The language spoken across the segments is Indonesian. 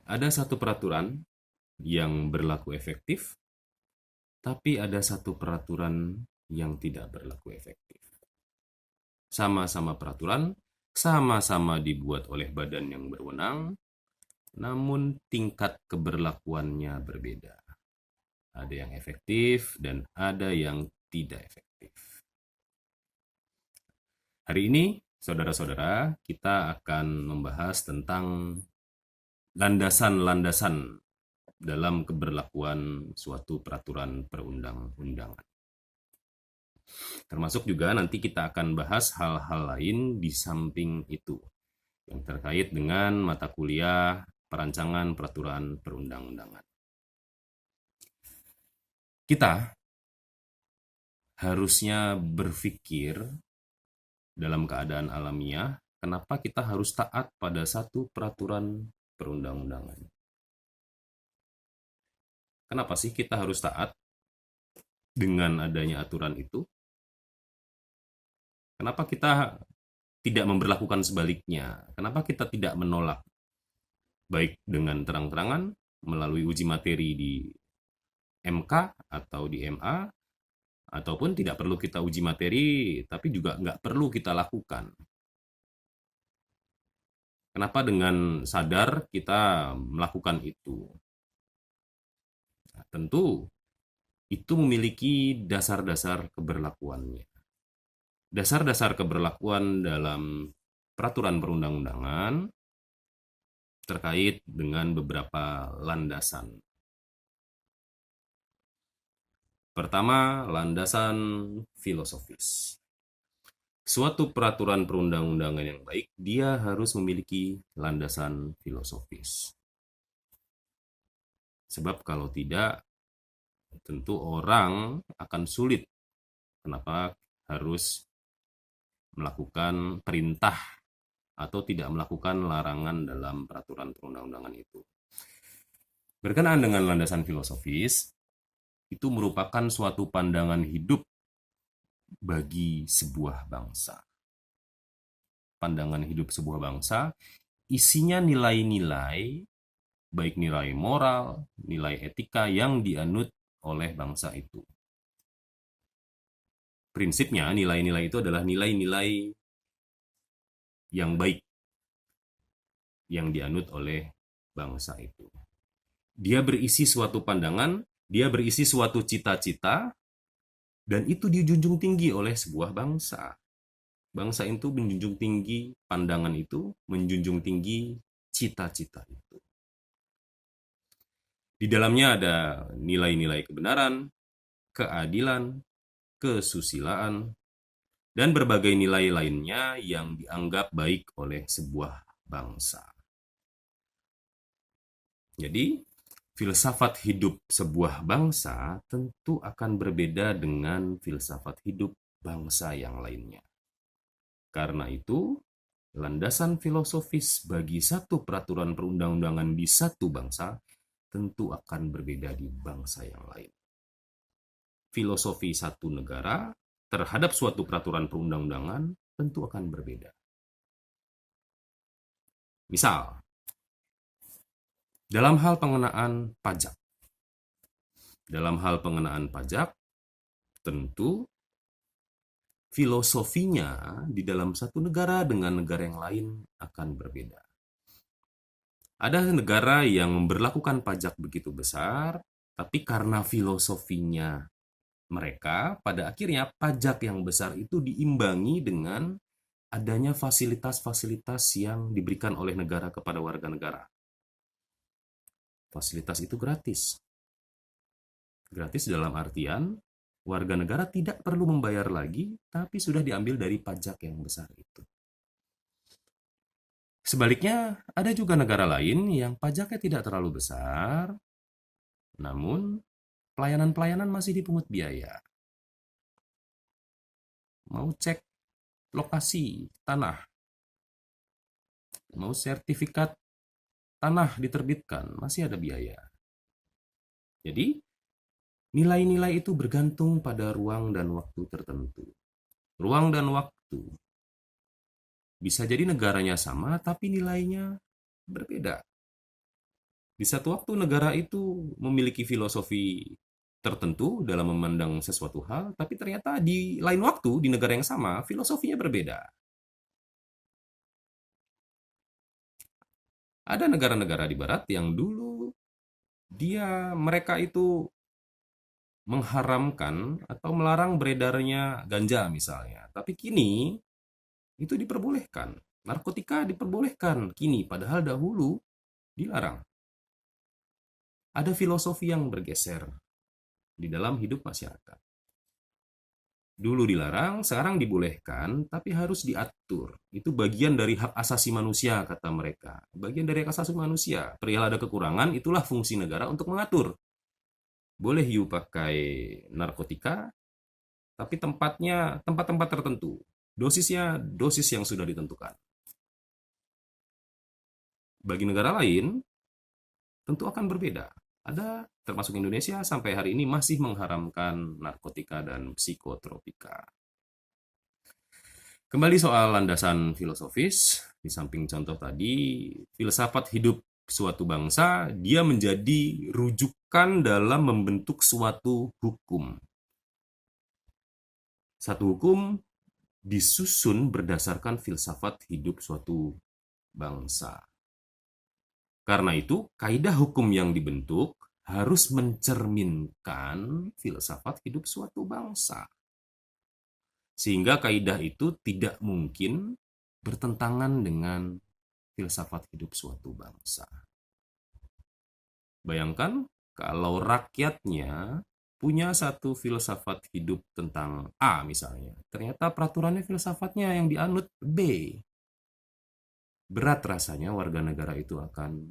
Ada satu peraturan yang berlaku efektif, tapi ada satu peraturan yang tidak berlaku efektif. Sama-sama peraturan, sama-sama dibuat oleh badan yang berwenang, namun tingkat keberlakuannya berbeda. Ada yang efektif dan ada yang tidak efektif. Hari ini, saudara-saudara, kita akan membahas tentang landasan-landasan dalam keberlakuan suatu peraturan perundang-undangan. Termasuk juga nanti kita akan bahas hal-hal lain di samping itu yang terkait dengan mata kuliah perancangan peraturan perundang-undangan. Kita harusnya berpikir dalam keadaan alamiah, kenapa kita harus taat pada satu peraturan perundang-undangan. Kenapa sih kita harus taat dengan adanya aturan itu? Kenapa kita tidak memberlakukan sebaliknya? Kenapa kita tidak menolak, baik dengan terang-terangan, melalui uji materi di MK atau di MA, ataupun tidak perlu kita uji materi, tapi juga nggak perlu kita lakukan. Kenapa dengan sadar kita melakukan itu? Nah, tentu itu memiliki dasar-dasar keberlakuannya. Dasar-dasar keberlakuan dalam peraturan perundang-undangan terkait dengan beberapa landasan. Pertama, landasan filosofis. Suatu peraturan perundang-undangan yang baik, dia harus memiliki landasan filosofis. Sebab kalau tidak, tentu orang akan sulit. Kenapa harus melakukan perintah atau tidak melakukan larangan dalam peraturan perundang-undangan itu. Berkenaan dengan landasan filosofis, itu merupakan suatu pandangan hidup bagi sebuah bangsa. Pandangan hidup sebuah bangsa isinya nilai-nilai, baik nilai moral, nilai etika yang dianut oleh bangsa itu. Prinsipnya nilai-nilai itu adalah nilai-nilai yang baik yang dianut oleh bangsa itu. Dia berisi suatu pandangan, dia berisi suatu cita-cita, dan itu dijunjung tinggi oleh sebuah bangsa. Bangsa itu menjunjung tinggi pandangan itu, menjunjung tinggi cita-cita itu. Di dalamnya ada nilai-nilai kebenaran, keadilan, kesusilaan, dan berbagai nilai lainnya yang dianggap baik oleh sebuah bangsa. Jadi, filsafat hidup sebuah bangsa tentu akan berbeda dengan filsafat hidup bangsa yang lainnya. Karena itu, landasan filosofis bagi satu peraturan perundang-undangan di satu bangsa tentu akan berbeda di bangsa yang lain. Filosofi satu negara terhadap suatu peraturan perundang-undangan tentu akan berbeda. Misal, dalam hal pengenaan pajak. Dalam hal pengenaan pajak, tentu filosofinya di dalam satu negara dengan negara yang lain akan berbeda. Ada negara yang memberlakukan pajak begitu besar, tapi karena filosofinya mereka, pada akhirnya pajak yang besar itu diimbangi dengan adanya fasilitas-fasilitas yang diberikan oleh negara kepada warga negara. Fasilitas itu gratis. Gratis dalam artian warga negara tidak perlu membayar lagi, tapi sudah diambil dari pajak yang besar itu. Sebaliknya, ada juga negara lain yang pajaknya tidak terlalu besar, namun pelayanan-pelayanan masih dipungut biaya. Mau cek lokasi tanah, mau sertifikat tanah diterbitkan, masih ada biaya. Jadi, nilai-nilai itu bergantung pada ruang dan waktu tertentu. Ruang dan waktu. Bisa jadi negaranya sama, tapi nilainya berbeda. Di satu waktu negara itu memiliki filosofi tertentu dalam memandang sesuatu hal, tapi ternyata di lain waktu, di negara yang sama, filosofinya berbeda. Ada negara-negara di barat yang dulu mereka itu mengharamkan atau melarang beredarnya ganja misalnya. Tapi kini itu diperbolehkan. Narkotika diperbolehkan kini, padahal dahulu dilarang. Ada filosofi yang bergeser di dalam hidup masyarakat. Dulu dilarang, sekarang dibolehkan, tapi harus diatur. Itu bagian dari hak asasi manusia, kata mereka. Bagian dari hak asasi manusia. Perihal ada kekurangan, itulah fungsi negara untuk mengatur. Boleh pakai narkotika, tapi tempatnya tempat-tempat tertentu. Dosisnya dosis yang sudah ditentukan. Bagi negara lain, tentu akan berbeda. Ada, termasuk Indonesia, sampai hari ini masih mengharamkan narkotika dan psikotropika. Kembali soal landasan filosofis, di samping contoh tadi, filsafat hidup suatu bangsa, dia menjadi rujukan dalam membentuk suatu hukum. Satu hukum disusun berdasarkan filsafat hidup suatu bangsa. Karena itu, kaidah hukum yang dibentuk harus mencerminkan filsafat hidup suatu bangsa. Sehingga kaidah itu tidak mungkin bertentangan dengan filsafat hidup suatu bangsa. Bayangkan kalau rakyatnya punya satu filsafat hidup tentang A misalnya, ternyata peraturannya filsafatnya yang dianut B. Berat rasanya warga negara itu akan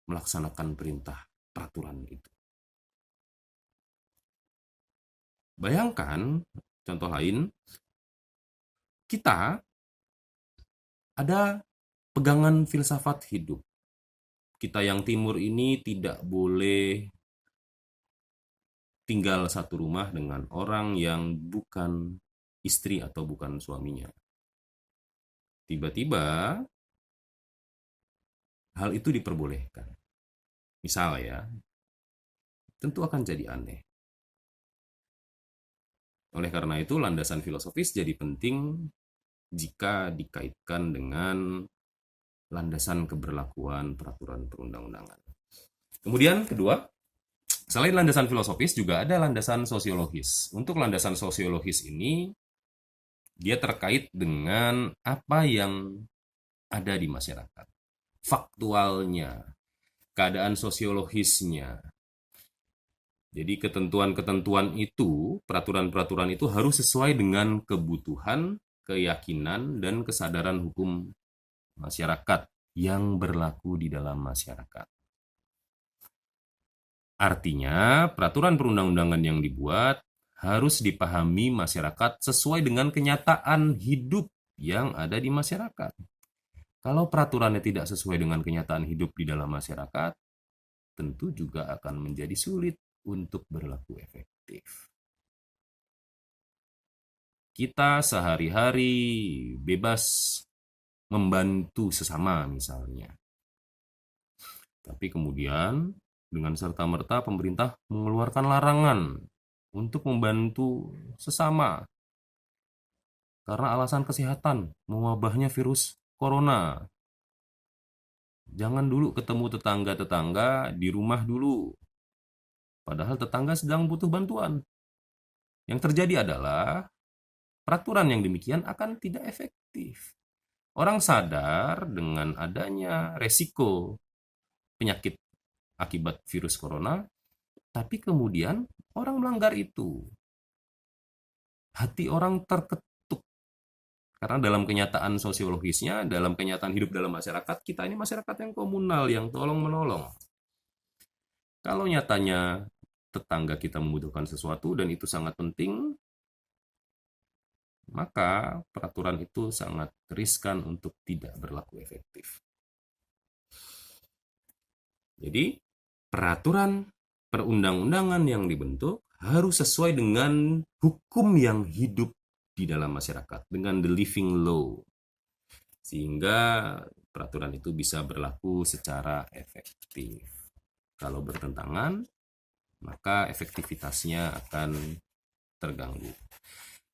melaksanakan perintah peraturan itu. Bayangkan, contoh lain, kita ada pegangan filsafat hidup. Kita yang timur ini tidak boleh tinggal satu rumah dengan orang yang bukan istri atau bukan suaminya. Tiba-tiba hal itu diperbolehkan. Misal ya, tentu akan jadi aneh. Oleh karena itu, landasan filosofis jadi penting jika dikaitkan dengan landasan keberlakuan peraturan perundang-undangan. Kemudian kedua, selain landasan filosofis juga ada landasan sosiologis. Untuk landasan sosiologis ini, dia terkait dengan apa yang ada di masyarakat. Faktualnya, keadaan sosiologisnya. Jadi ketentuan-ketentuan itu, peraturan-peraturan itu harus sesuai dengan kebutuhan, keyakinan, dan kesadaran hukum masyarakat yang berlaku di dalam masyarakat. Artinya, peraturan perundang-undangan yang dibuat harus dipahami masyarakat sesuai dengan kenyataan hidup yang ada di masyarakat. Kalau peraturannya tidak sesuai dengan kenyataan hidup di dalam masyarakat, tentu juga akan menjadi sulit untuk berlaku efektif. Kita sehari-hari bebas membantu sesama misalnya. Tapi kemudian dengan serta-merta pemerintah mengeluarkan larangan untuk membantu sesama karena alasan kesehatan, mewabahnya virus corona. Jangan dulu ketemu tetangga-tetangga di rumah dulu. Padahal tetangga sedang butuh bantuan. Yang terjadi adalah peraturan yang demikian akan tidak efektif. Orang sadar dengan adanya resiko penyakit akibat virus corona, tapi kemudian orang melanggar itu. Hati orang terketuk. Karena dalam kenyataan sosiologisnya, dalam kenyataan hidup dalam masyarakat, kita ini masyarakat yang komunal, yang tolong-menolong. Kalau nyatanya tetangga kita membutuhkan sesuatu dan itu sangat penting, maka peraturan itu sangat riskan untuk tidak berlaku efektif. Jadi, peraturan perundang-undangan yang dibentuk harus sesuai dengan hukum yang hidup di dalam masyarakat, dengan the living law. Sehingga peraturan itu bisa berlaku secara efektif. Kalau bertentangan, maka efektivitasnya akan terganggu.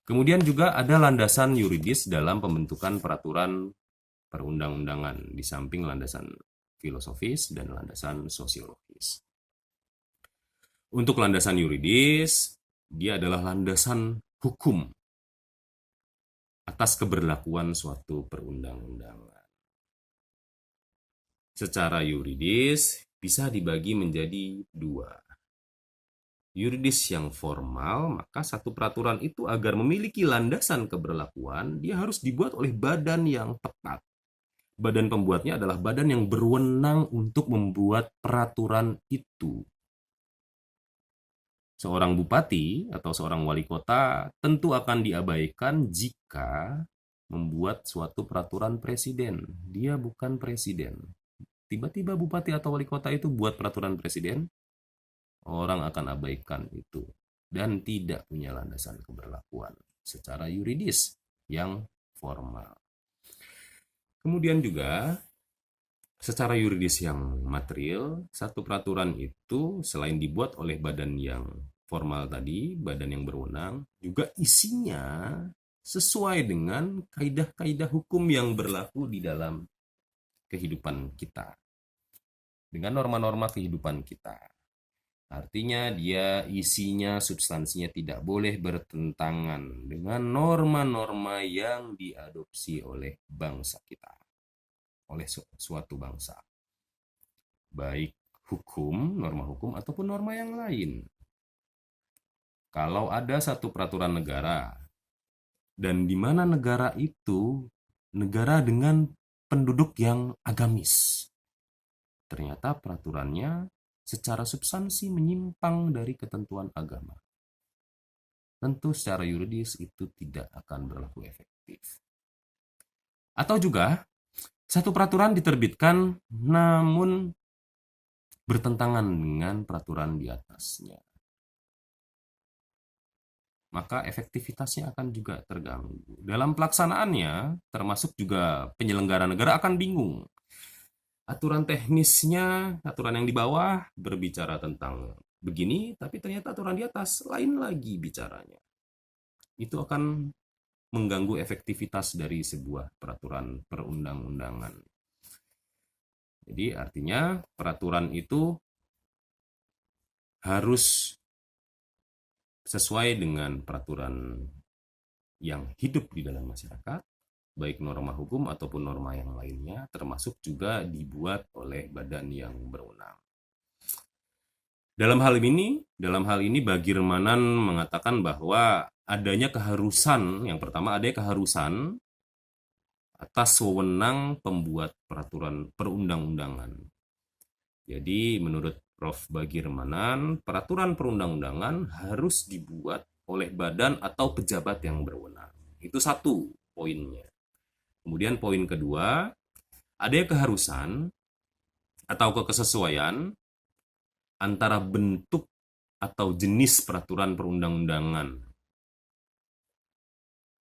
Kemudian juga ada landasan yuridis dalam pembentukan peraturan perundang-undangan, di samping landasan filosofis dan landasan sosiologis. Untuk landasan yuridis, dia adalah landasan hukum atas keberlakuan suatu perundang-undangan. Secara yuridis bisa dibagi menjadi dua. Yuridis yang formal, maka satu peraturan itu agar memiliki landasan keberlakuan, dia harus dibuat oleh badan yang tepat. Badan pembuatnya adalah badan yang berwenang untuk membuat peraturan itu. Seorang bupati atau seorang wali kota tentu akan diabaikan jika membuat suatu peraturan presiden. Dia bukan presiden. Tiba-tiba bupati atau wali kota itu buat peraturan presiden, orang akan abaikan itu dan tidak punya landasan keberlakuan secara yuridis yang formal. Kemudian juga secara yuridis yang material, satu peraturan itu selain dibuat oleh badan yang formal tadi, badan yang berwenang, juga isinya sesuai dengan kaidah-kaidah hukum yang berlaku di dalam kehidupan kita. Dengan norma-norma kehidupan kita. Artinya dia isinya, substansinya tidak boleh bertentangan dengan norma-norma yang diadopsi oleh bangsa kita. Oleh suatu bangsa, baik hukum, norma hukum, ataupun norma yang lain. Kalau ada satu peraturan negara, dan di mana negara itu negara dengan penduduk yang agamis, ternyata peraturannya secara substansi menyimpang dari ketentuan agama, tentu secara yuridis itu tidak akan berlaku efektif. Atau juga satu peraturan diterbitkan namun bertentangan dengan peraturan di atasnya, maka efektivitasnya akan juga terganggu. Dalam pelaksanaannya, termasuk juga penyelenggara negara akan bingung. Aturan teknisnya, aturan yang di bawah berbicara tentang begini, tapi ternyata aturan di atas lain lagi bicaranya. Itu akan mengganggu efektivitas dari sebuah peraturan perundang-undangan. Jadi artinya peraturan itu harus sesuai dengan peraturan yang hidup di dalam masyarakat, baik norma hukum ataupun norma yang lainnya, termasuk juga dibuat oleh badan yang berwenang. Dalam hal ini Bagirmanan mengatakan bahwa adanya keharusan, yang pertama adanya keharusan atas wewenang pembuat peraturan perundang-undangan. Jadi menurut Prof. Bagirmanan, peraturan perundang-undangan harus dibuat oleh badan atau pejabat yang berwenang. Itu satu poinnya. Kemudian poin kedua, adanya keharusan atau kesesuaian antara bentuk atau jenis peraturan perundang-undangan.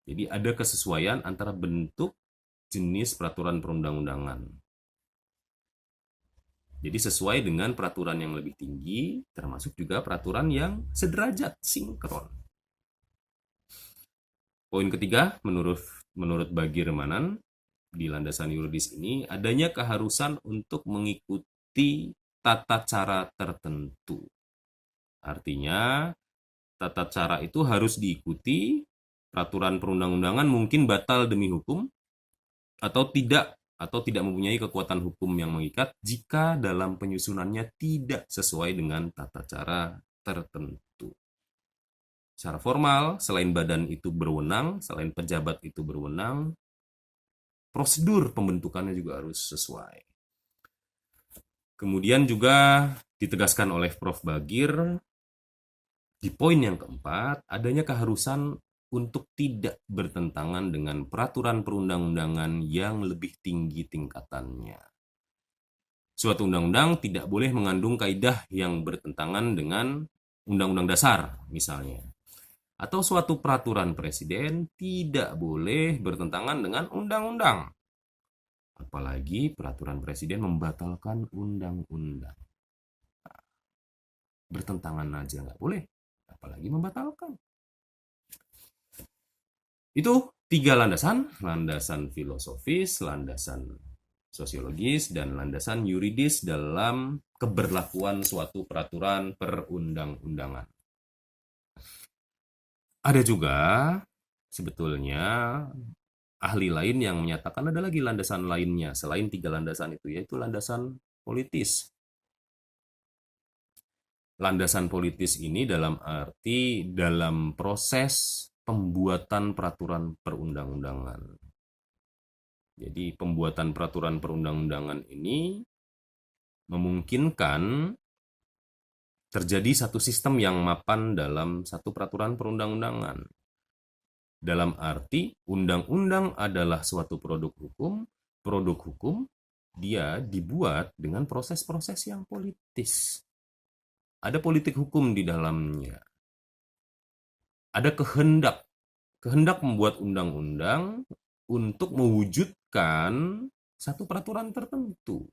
Jadi ada kesesuaian antara bentuk, jenis peraturan perundang-undangan. Jadi sesuai dengan peraturan yang lebih tinggi, termasuk juga peraturan yang sederajat, sinkron. Poin ketiga, menurut Bagirmanan, di landasan yuridis ini, adanya keharusan untuk mengikuti tata cara tertentu. Artinya, tata cara itu harus diikuti. Peraturan perundang-undangan mungkin batal demi hukum atau tidak mempunyai kekuatan hukum yang mengikat jika dalam penyusunannya tidak sesuai dengan tata cara tertentu. Secara formal, selain badan itu berwenang, selain pejabat itu berwenang, prosedur pembentukannya juga harus sesuai. Kemudian juga ditegaskan oleh Prof. Bagir di poin yang keempat, adanya keharusan untuk tidak bertentangan dengan peraturan perundang-undangan yang lebih tinggi tingkatannya. Suatu undang-undang tidak boleh mengandung kaidah yang bertentangan dengan undang-undang dasar, misalnya. Atau suatu peraturan presiden tidak boleh bertentangan dengan undang-undang. Apalagi peraturan presiden membatalkan undang-undang. Bertentangan aja nggak boleh, apalagi membatalkan. Itu 3 landasan, landasan filosofis, landasan sosiologis, dan landasan yuridis dalam keberlakuan suatu peraturan perundang-undangan. Ada juga sebetulnya ahli lain yang menyatakan ada lagi landasan lainnya selain 3 landasan itu, yaitu landasan politis. Landasan politis ini dalam arti dalam proses pembuatan peraturan perundang-undangan. Jadi pembuatan peraturan perundang-undangan ini memungkinkan terjadi satu sistem yang mapan dalam satu peraturan perundang-undangan. Dalam arti undang-undang adalah suatu produk hukum dia dibuat dengan proses-proses yang politis. Ada politik hukum di dalamnya. Ada kehendak membuat undang-undang untuk mewujudkan satu peraturan tertentu.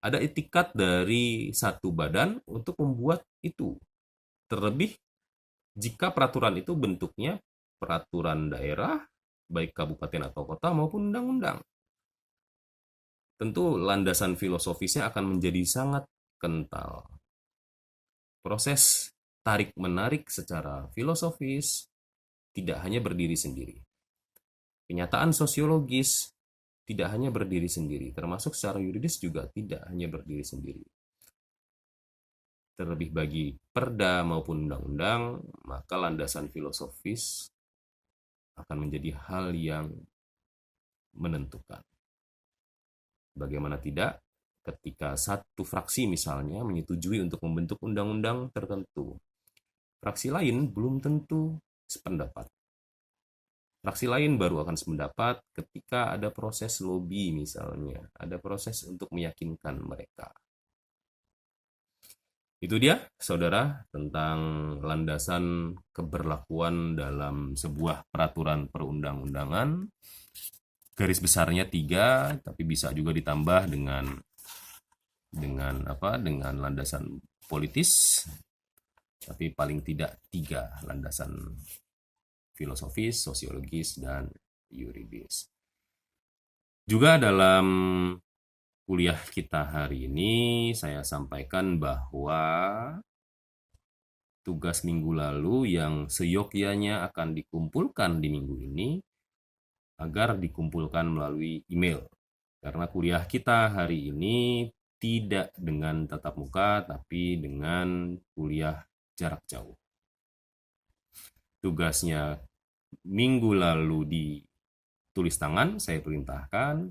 Ada etikat dari satu badan untuk membuat itu. Terlebih jika peraturan itu bentuknya peraturan daerah, baik kabupaten atau kota maupun undang-undang. Tentu landasan filosofisnya akan menjadi sangat kental. Proses tarik-menarik secara filosofis tidak hanya berdiri sendiri. Kenyataan sosiologis tidak hanya berdiri sendiri, termasuk secara yuridis juga tidak hanya berdiri sendiri. Terlebih bagi perda maupun undang-undang, maka landasan filosofis akan menjadi hal yang menentukan. Bagaimana tidak, ketika satu fraksi misalnya menyetujui untuk membentuk undang-undang tertentu, fraksi lain belum tentu sependapat. Fraksi lain baru akan sependapat ketika ada proses lobby misalnya, ada proses untuk meyakinkan mereka. Itu dia, saudara, tentang landasan keberlakuan dalam sebuah peraturan perundang-undangan. Garis besarnya 3, tapi bisa juga ditambah dengan landasan politis, tapi paling tidak 3 landasan filosofis, sosiologis, dan yuridis. Juga dalam kuliah kita hari ini saya sampaikan bahwa tugas minggu lalu yang seyogyanya akan dikumpulkan di minggu ini agar dikumpulkan melalui email. Karena kuliah kita hari ini tidak dengan tatap muka, tapi dengan kuliah jarak jauh. Tugasnya minggu lalu ditulis tangan, saya perintahkan,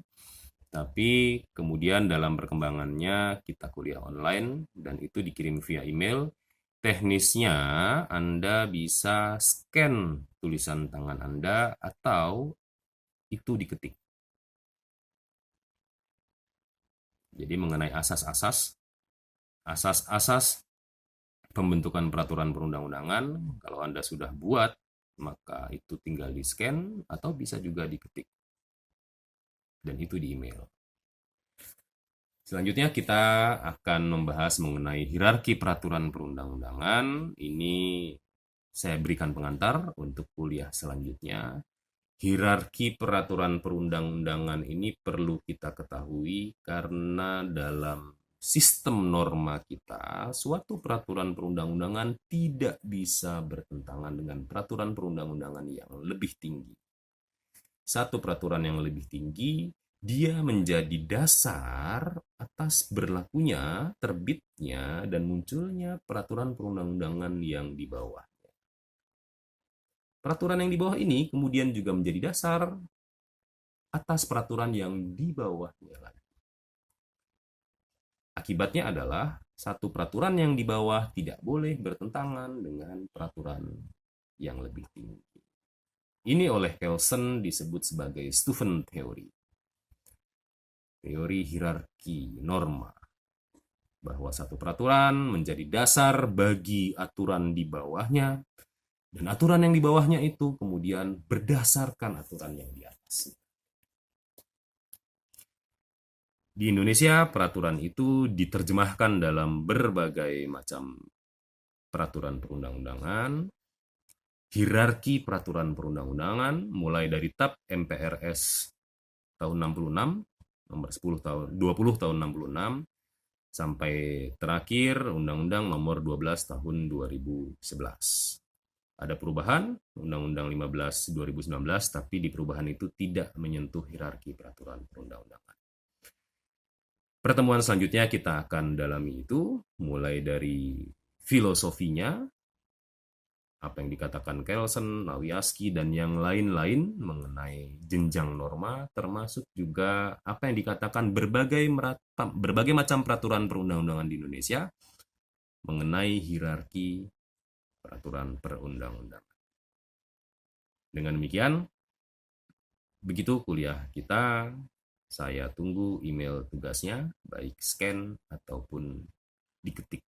tapi kemudian dalam perkembangannya kita kuliah online dan itu dikirim via email. Teknisnya Anda bisa scan tulisan tangan Anda atau itu diketik. Jadi mengenai asas-asas pembentukan peraturan perundang-undangan, kalau Anda sudah buat, maka itu tinggal di-scan atau bisa juga diketik. Dan itu di email. Selanjutnya kita akan membahas mengenai hierarki peraturan perundang-undangan. Ini saya berikan pengantar untuk kuliah selanjutnya. Hierarki peraturan perundang-undangan ini perlu kita ketahui karena dalam sistem norma kita, suatu peraturan perundang-undangan tidak bisa bertentangan dengan peraturan perundang-undangan yang lebih tinggi. Satu peraturan yang lebih tinggi, dia menjadi dasar atas berlakunya, terbitnya, dan munculnya peraturan perundang-undangan yang di bawah. Peraturan yang di bawah ini kemudian juga menjadi dasar atas peraturan yang di bawahnya lagi. Akibatnya adalah satu peraturan yang di bawah tidak boleh bertentangan dengan peraturan yang lebih tinggi. Ini oleh Kelsen disebut sebagai Steuven Theory. Teori hierarki norma. Bahwa satu peraturan menjadi dasar bagi aturan di bawahnya, dan aturan yang di bawahnya itu kemudian berdasarkan aturan yang di atas. Di Indonesia, peraturan itu diterjemahkan dalam berbagai macam peraturan perundang-undangan, hierarki peraturan perundang-undangan, mulai dari TAP MPRS tahun 66, nomor 10 tahun 20 tahun 66, sampai terakhir Undang-Undang nomor 12 tahun 2011. Ada perubahan, Undang-Undang 15 2019, tapi di perubahan itu tidak menyentuh hierarki peraturan perundang-undangan. Pertemuan selanjutnya kita akan dalami itu, mulai dari filosofinya, apa yang dikatakan Kelsen, Nawiaski, dan yang lain-lain mengenai jenjang norma, termasuk juga apa yang dikatakan berbagai macam peraturan perundang-undangan di Indonesia mengenai hierarki peraturan perundang-undangan. Dengan demikian, begitu kuliah kita. Saya tunggu email tugasnya, baik scan ataupun diketik.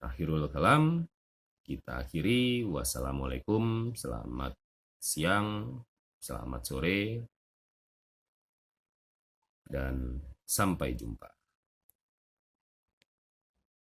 Akhirul kalam, kita akhiri. Wassalamualaikum, selamat siang, selamat sore, dan sampai jumpa.